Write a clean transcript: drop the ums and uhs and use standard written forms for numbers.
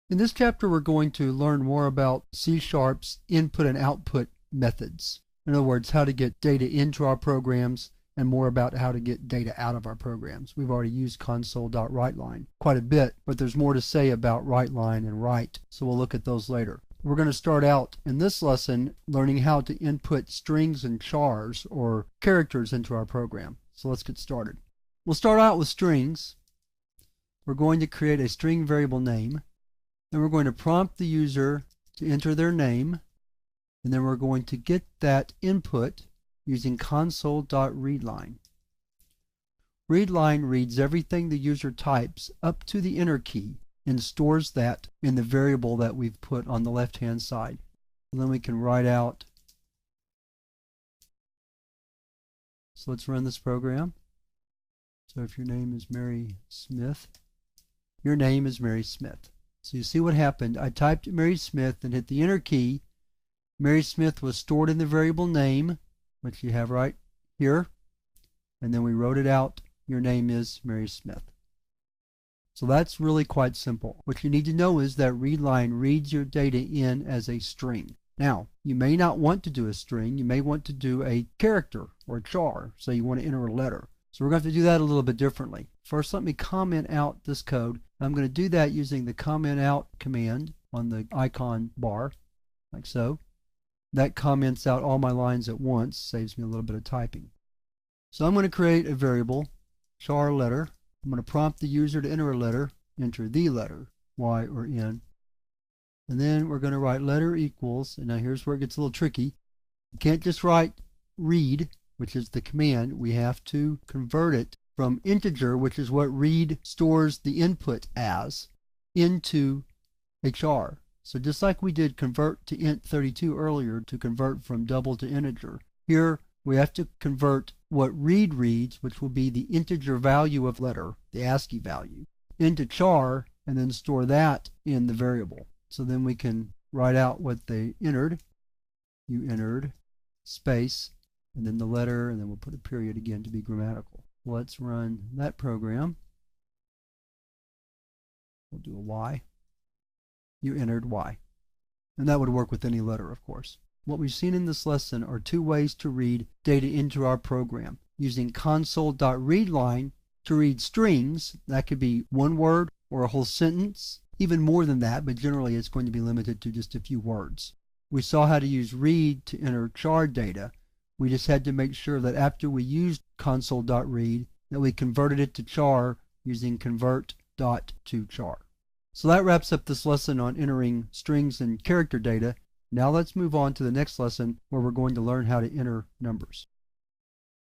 In this chapter, we're going to learn more about C#'s input and output methods. In other words, how to get data into our programs and more about how to get data out of our programs. We've already used console.writeLine quite a bit, but there's more to say about WriteLine and write, so we'll look at those later. We're going to start out in this lesson learning how to input strings and chars or characters into our program. So let's get started. We'll start out with strings. We're going to create a string variable name. Then we're going to prompt the user to enter their name, and then we're going to get that input using console.readLine. Readline reads everything the user types up to the enter key and stores that in the variable that we've put on the left-hand side. And then we can write out. So let's run this program. So if your name is Mary Smith, your name is Mary Smith. So you see what happened. I typed Mary Smith and hit the enter key. Mary Smith was stored in the variable name, which you have right here, and then we wrote it out. Your name is Mary Smith. So that's really quite simple. What you need to know is that readline reads your data in as a string. Now, you may not want to do a string. You may want to do a character or a char, so you want to enter a letter. So we're going to have to do that a little bit differently. First, let me comment out this code. I'm going to do that using the comment out command on the icon bar, like so. That comments out all my lines at once, saves me a little bit of typing. So I'm going to create a variable, char letter. I'm going to prompt the user to enter a letter, enter the letter, Y or N. And then we're going to write letter equals, and now here's where it gets a little tricky. You can't just write read, which is the command. We have to convert it from integer, which is what read stores the input as, into a char. So just like we did convert to int32 earlier to convert from double to integer, here we have to convert what read reads, which will be the integer value of letter, the ASCII value, into char, and then store that in the variable. So then we can write out what they entered. You entered space, and then the letter, and then we'll put a period again to be grammatical. Let's run that program. We'll do a Y. You entered Y. And that would work with any letter, of course. What we've seen in this lesson are two ways to read data into our program. Using console.readLine to read strings, that could be one word or a whole sentence, even more than that, but generally it's going to be limited to just a few words. We saw how to use read to enter char data. We just had to make sure that after we used console.read that we converted it to char using convert.toChar. So that wraps up this lesson on entering strings and character data. Now let's move on to the next lesson where we're going to learn how to enter numbers.